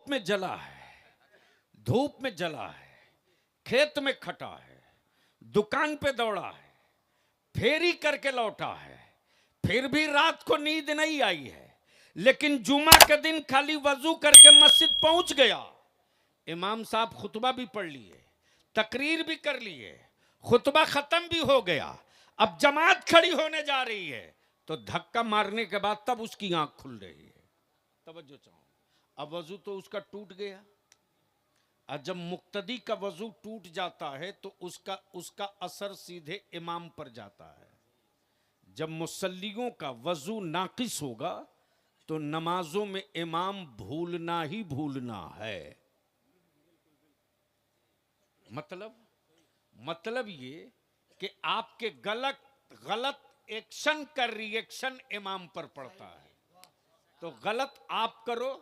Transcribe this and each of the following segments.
में जला है, धूप में जला है, खेत में खटा है, दुकान पे दौड़ा है, फेरी करके लौटा है, फिर भी रात को नींद नहीं आई है, लेकिन जुमा के दिन खाली वजू करके मस्जिद पहुंच गया। इमाम साहब खुतबा भी पढ़ लिए, तकरीर भी कर लिए, खुतबा खत्म भी हो गया, अब जमात खड़ी होने जा रही है, तो धक्का मारने के बाद तब उसकी आंख खुल रही है। तवज्जो चाहो, अब वजू तो उसका टूट गया, और जब मुक्तदी का वजू टूट जाता है तो उसका असर सीधे इमाम पर जाता है। जब मुसल्लियों का वजू नाकिस होगा तो नमाजों में इमाम भूलना ही भूलना है। मतलब ये कि आपके गलत एक्शन का रिएक्शन इमाम पर पड़ता है। तो गलत आप करो,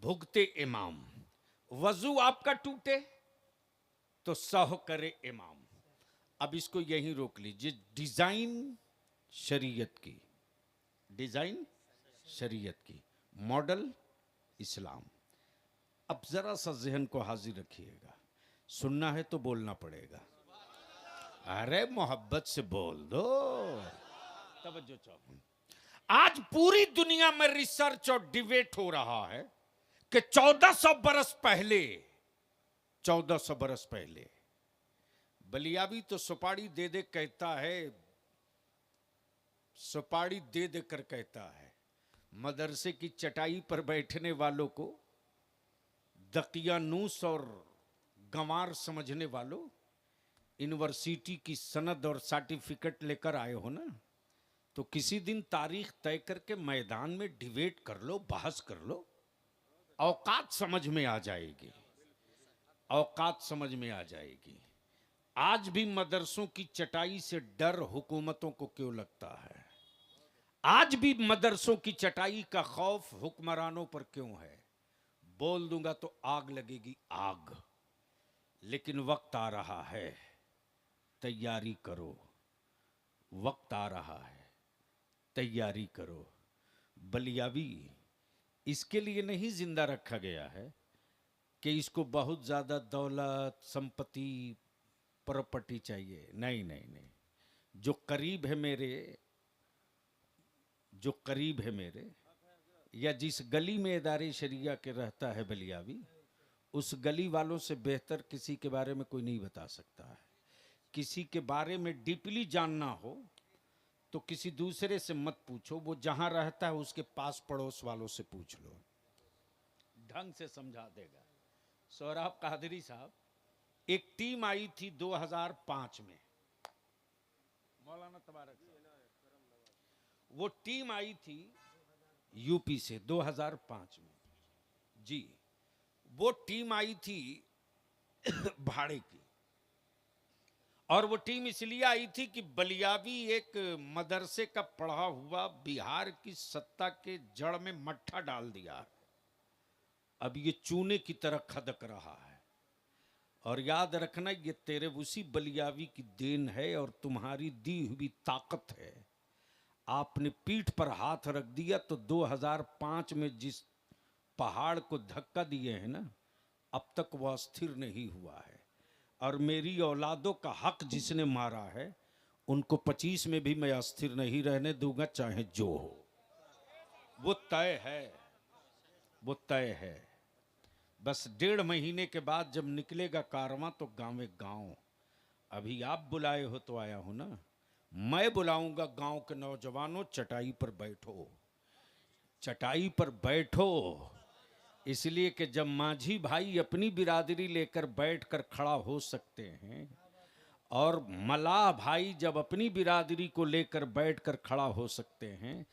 भुगते इमाम। वजू आपका टूटे तो सह करे इमाम। अब इसको यहीं रोक लीजिए। डिजाइन शरीयत की, डिजाइन शरीयत की, मॉडल इस्लाम। अब जरा सा जहन को हाजिर रखिएगा, सुनना है तो बोलना पड़ेगा। अरे मोहब्बत से बोल दो, तवज्जो चाहो। आज पूरी दुनिया में रिसर्च और डिबेट हो रहा है कि 1400 बरस पहले बलियावी तो सुपारी दे दे कहता है, सुपारी दे दे कर कहता है, मदरसे की चटाई पर बैठने वालों को दकियानूस और गंवार समझने वालों, यूनिवर्सिटी की सनद और सर्टिफिकेट लेकर आए हो ना, तो किसी दिन तारीख तय करके मैदान में डिबेट कर लो, बहस कर लो, औकात समझ में आ जाएगी, औकात समझ में आ जाएगी। आज भी मदरसों की चटाई से डर हुकूमतों को क्यों लगता है? आज भी मदरसों की चटाई का खौफ हुक्मरानों पर क्यों है? बोल दूंगा तो आग लगेगी, आग। लेकिन वक्त आ रहा है, तैयारी करो। वक्त आ रहा है, तैयारी करो। बलियावी इसके लिए नहीं जिंदा रखा गया है कि इसको बहुत ज्यादा दौलत, संपत्ति, प्रॉपर्टी चाहिए। नहीं नहीं नहीं, जो करीब है मेरे, या जिस गली में इदारे शरिया के रहता है बलियावी, उस गली वालों से बेहतर किसी के बारे में कोई नहीं बता सकता है। किसी के बारे में डीपली जानना हो तो किसी दूसरे से मत पूछो, वो जहां रहता है उसके पास पड़ोस वालों से पूछ लो, ढंग से समझा देगा। सोहराब कादरी साहब, एक टीम आई थी 2005 में, मौलाना तबारक साहब, वो टीम आई थी यूपी से 2005 में जी। वो टीम आई थी भाड़े की, और वो टीम इसलिए आई थी कि बलियावी एक मदरसे का पढ़ा हुआ बिहार की सत्ता के जड़ में मट्ठा डाल दिया, अब ये चूने की तरह खदक रहा है। और याद रखना, ये तेरे उसी बलियावी की देन है और तुम्हारी दी हुई ताकत है। आपने पीठ पर हाथ रख दिया तो 2005 में जिस पहाड़ को धक्का दिए हैं ना, अब तक वह अस्थिर नहीं हुआ है। और मेरी औलादों का हक जिसने मारा है, उनको 25 में भी मैं अस्थिर नहीं रहने दूंगा, चाहे जो हो। वो तय है, वो तय है। बस 1.5 महीने के बाद जब निकलेगा कारवां तो गाँव गाँव। अभी आप बुलाए हो तो आया हूं ना, मैं बुलाऊंगा गांव के नौजवानों, चटाई पर बैठो, चटाई पर बैठो। इसलिए कि जब माझी भाई अपनी बिरादरी लेकर बैठकर खड़ा हो सकते हैं, और मलाह भाई जब अपनी बिरादरी को लेकर बैठकर खड़ा हो सकते हैं,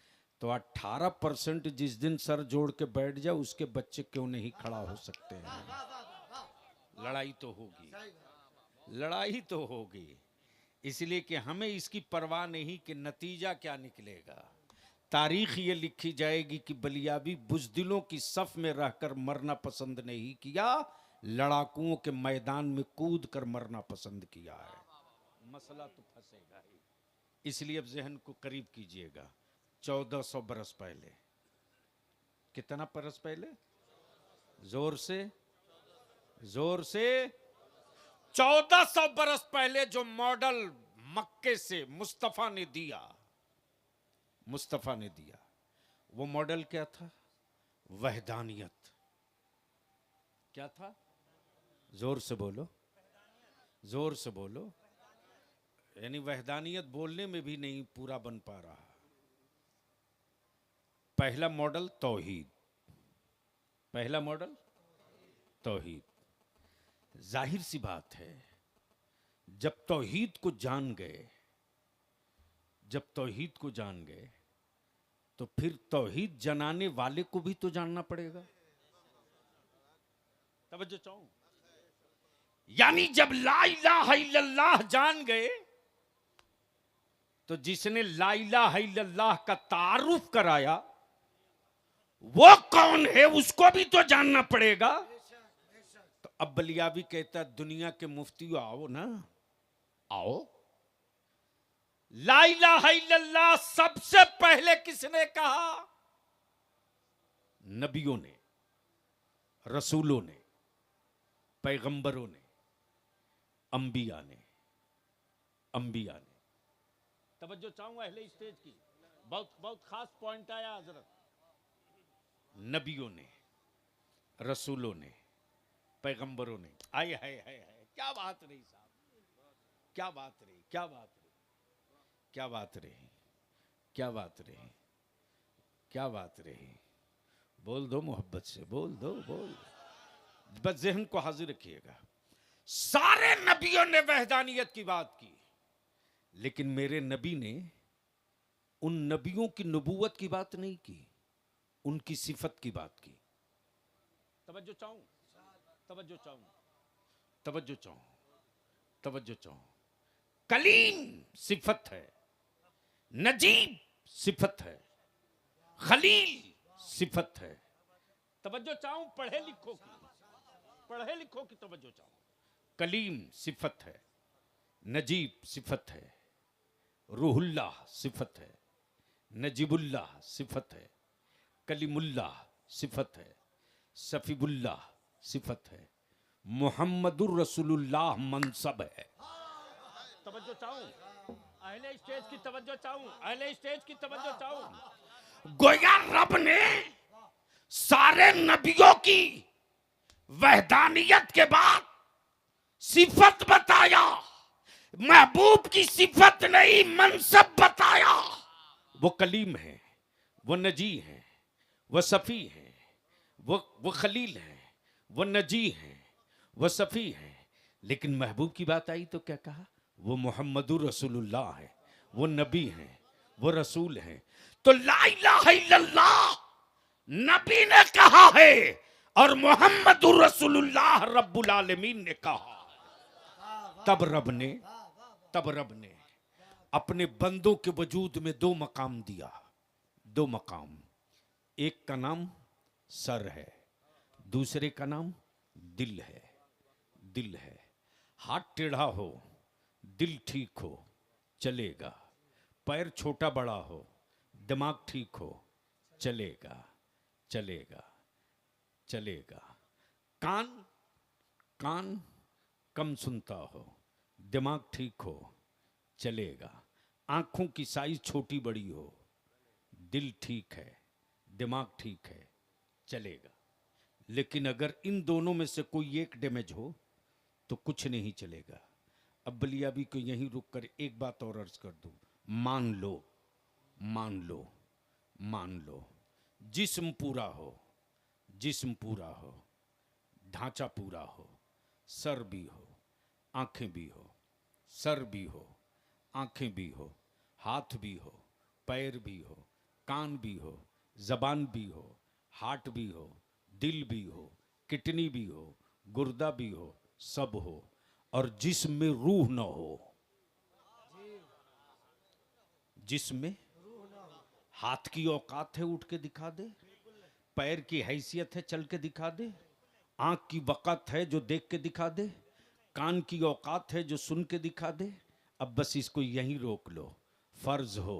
तो 18% जिस दिन सर जोड़ के बैठ जाए उसके बच्चे क्यों नहीं खड़ा हो सकते हैं? लड़ाई तो होगी, लड़ाई तो होगी। इसलिए कि हमें इसकी परवाह नहीं कि नतीजा क्या निकलेगा। तारीख ये लिखी जाएगी कि बलियावी बुज़दिलों की सफ में रहकर मरना पसंद नहीं किया, लड़ाकुओं के मैदान में कूद कर मरना पसंद किया है। मसला तो फंसेगा ही। इसलिए अब जहन को करीब कीजिएगा। 1400 बरस पहले कितना बरस पहले? जोर से, जोर से 1400 बरस पहले जो मॉडल मक्के से मुस्तफा ने दिया, मुस्तफा ने दिया, वो मॉडल क्या था? वहदानियत। क्या था? जोर से बोलो, जोर से बोलो। यानी वहदानियत बोलने में भी नहीं पूरा बन पा रहा। पहला मॉडल तौहीद, पहला मॉडल तौहीद। जाहिर सी बात है, जब तौहीद को जान गए, जब तौहीद को जान गए, तो फिर तौहीद जनाने वाले को भी तो जानना पड़ेगा। तवज्जो चाहूं, यानी जब ला इलाहा इल्लल्लाह जान गए, तो जिसने ला इलाहा इल्लल्लाह का तारुफ कराया वो कौन है, उसको भी तो जानना पड़ेगा। तो अब बलियावी कहता, दुनिया के मुफ्ती आओ ना, आओ। ला इलाहा इल्लल्लाह सबसे पहले किसने कहा? नबियों ने, रसूलों ने, पैगंबरों ने, अंबिया ने, अंबिया ने। तवज्जो चाहूंगा अहले स्टेज की, बहुत बहुत खास पॉइंट आया हजरत। नबियों ने, रसूलों ने, पैगंबरों ने। आए हाय हाय हाय, क्या बात रही साहब, क्या बात रही, क्या बात रही, क्या बात रही, क्या बात रही, क्या बात रही। बोल दो मोहब्बत से, बोल दो, बोल। बस ज़हन को हाजिर रखिएगा। सारे नबियों ने वहदानियत की बात की, लेकिन मेरे नबी ने उन नबियों की नबूवत की बात नहीं की, उनकी सिफत की बात की। तवज्जो चाहूं, तवज्जो चाहूं, तवज्जो चाहूं, तवज्जो चाहूं। कलीम सिफत है, नजीब सिफत है, खलील सिफत है। तवज्जो चाहूं पढ़े लिखो की, पढ़े लिखो की तवज्जो चाहूं। कलीम सिफत है, नजीब सिफत है, रूहुल्लाह सिफत है, नजीबुल्लाह सिफत है, कलीमुल्लाह सिफत है, सफीबुल्लाह सिफत है, मुहम्मदुर रसूलुल्लाह मनसब है। तवज्जो चाहूं, अहले स्टेज की तवज्जो चाहूं, अहले स्टेज की तवज्जो चाहूं। गोया रब ने सारे नबियों की वहदानियत के बाद सिफत बताया, महबूब की सिफत नहीं मनसब बताया। वो कलीम है, वो नजी है, वो सफ़ी है, वो खलील है, वो नजी है, वो सफ़ी है। लेकिन महबूब की बात आई तो क्या कहा? वो मुहम्मदुर रसूलुल्लाह है, वो नबी है, वो रसूल है। तो ला इलाहा इल्लल्लाह नबी ने कहा है और मुहम्मदुर रसूलुल्लाह रब्बुल आलमीन ने कहा। तब रब ने अपने बंदों के वजूद में दो मकाम दिया, दो मकाम। एक का नाम सर है, दूसरे का नाम दिल है। दिल है, हाथ टेढ़ा हो, दिल ठीक हो, चलेगा। पैर छोटा बड़ा हो, दिमाग ठीक हो, चलेगा, चलेगा, चलेगा। कान कम सुनता हो, दिमाग ठीक हो, चलेगा। आंखों की साइज छोटी बड़ी हो, दिल ठीक है, दिमाग ठीक है, चलेगा। लेकिन अगर इन दोनों में से कोई एक डैमेज हो तो कुछ नहीं चलेगा। अब बलियाबी को यहीं रुक कर एक बात और अर्ज कर दूं। मान लो, मान लो, मान लो, जिस्म पूरा हो, जिस्म पूरा हो, ढांचा पूरा हो, सर भी हो, आंखें भी हो, सर भी हो, आंखें भी हो, हाथ भी हो, पैर भी हो, कान भी हो, जबान भी हो, हार्ट भी हो, दिल भी हो, किडनी भी हो, गुर्दा भी हो, सब हो, और जिस्म में रूह न हो, जिस्म में हाथ की औकात है उठ के दिखा दे, पैर की हैसियत है चल के दिखा दे, आंख की वक़्त है जो देख के दिखा दे, कान की औकात है जो सुन के दिखा दे। अब बस इसको यहीं रोक लो। फर्ज हो,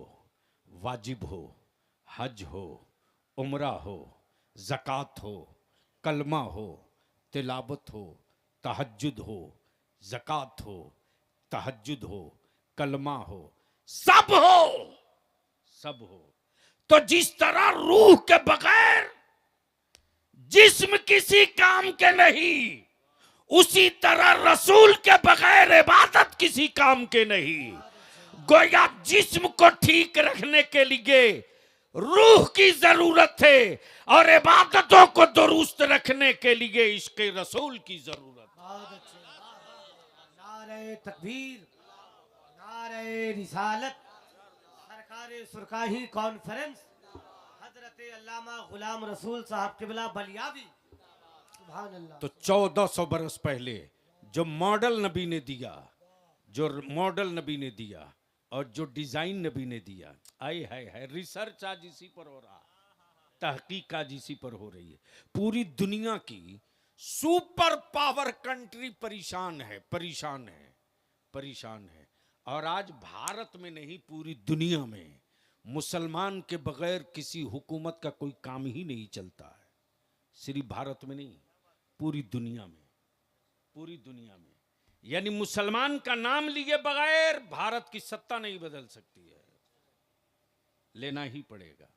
वाजिब हो, हज हो, उम्रा हो, ज़कात हो, कलमा हो, तिलावत हो, तहज्जुद हो, ज़कात हो, तहज्जुद हो, कलमा हो, सब हो, सब हो। तो जिस तरह रूह के बगैर जिस्म किसी काम के नहीं, उसी तरह रसूल के बगैर इबादत किसी काम के नहीं। गोया जिस्म को ठीक रखने के लिए रूह की जरूरत है और इबादतों को दुरुस्त रखने के लिए इश्क़ रसूल की जरूरत है। नारे तकबीर, नारे रिसालत, सरकारे सुरकाही कॉन्फ्रेंस, हजरत अल्लामा गुलाम रसूल साहब किबला बलियावी, सुभान अल्लाह। तो 1400 बरस पहले जो मॉडल नबी ने दिया, जो मॉडल नबी ने दिया और जो डिजाइन नबी ने दिया, आए है रिसर्च आज इसी पर हो रहा, तहकीक आज इसी पर हो रही है। पूरी दुनिया की सुपर पावर कंट्री परेशान है, परेशान है, परेशान है। और आज भारत में नहीं, पूरी दुनिया में मुसलमान के बगैर किसी हुकूमत का कोई काम ही नहीं चलता है। सिर्फ भारत में नहीं, पूरी दुनिया में, पूरी दुनिया में। यानी मुसलमान का नाम लिए बगैर भारत की सत्ता नहीं बदल सकती है, लेना ही पड़ेगा।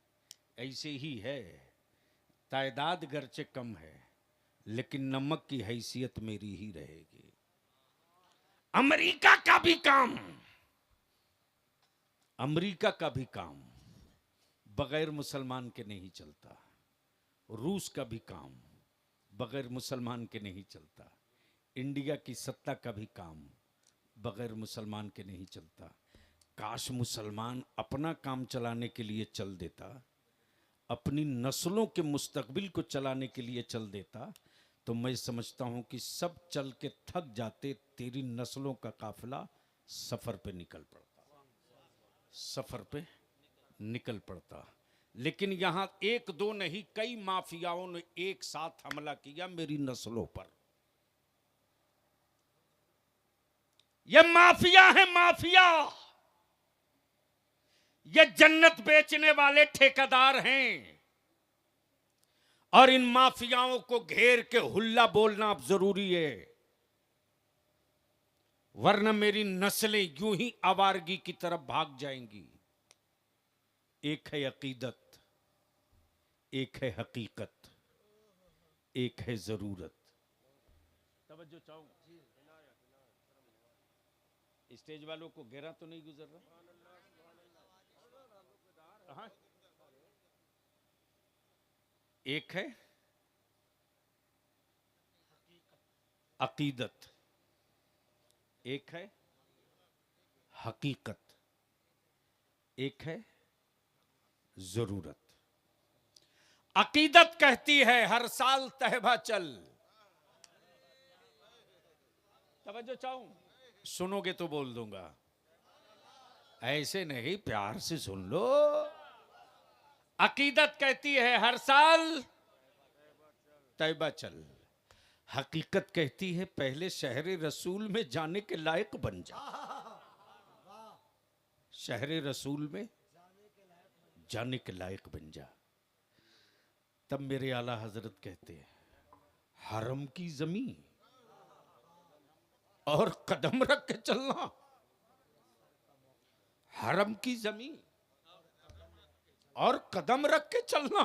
ऐसे ही है, तादाद गरचे कम है लेकिन नमक की हैसियत मेरी ही रहेगी। अमेरिका का भी काम, अमेरिका का भी काम बगैर मुसलमान के नहीं चलता। रूस का भी काम बगैर मुसलमान के नहीं चलता। इंडिया की सत्ता का भी काम बगैर मुसलमान के नहीं चलता। काश मुसलमान अपना काम चलाने के लिए चल देता, अपनी नस्लों के मुस्तकबिल को चलाने के लिए चल देता, तो मैं समझता हूं कि सब चल के थक जाते, तेरी नस्लों का काफिला सफर पे निकल पड़ता, सफर पे निकल पड़ता। लेकिन यहां एक दो नहीं, कई माफियाओं ने एक साथ हमला किया मेरी नस्लों पर। ये माफिया है, माफिया। ये जन्नत बेचने वाले ठेकेदार हैं और इन माफियाओं को घेर के हुल्ला बोलना अब जरूरी है, वरना मेरी नस्लें यूं ही आवारगी की तरफ भाग जाएंगी। एक है अकीदत, एक है हकीकत, एक है जरूरत। तवज्जो चाहूंगा, स्टेज वालों को घेरा तो नहीं गुजर रहा? हाँ? एक है अकीदत, एक है हकीकत, एक है जरूरत। अकीदत कहती है हर साल तहबा चल। तवज्जो चाहूं, सुनोगे तो बोल दूंगा, ऐसे नहीं, प्यार से सुन लो। अकीदत कहती है हर साल तैबा चल। हकीकत कहती है पहले शहरे रसूल में जाने के लायक बन जा। शहरे रसूल में जाने के लायक बन जा। तब मेरे आला हजरत कहते हैं हरम की जमीन और कदम रख के चलना। हरम की जमीन और कदम रख के चलना।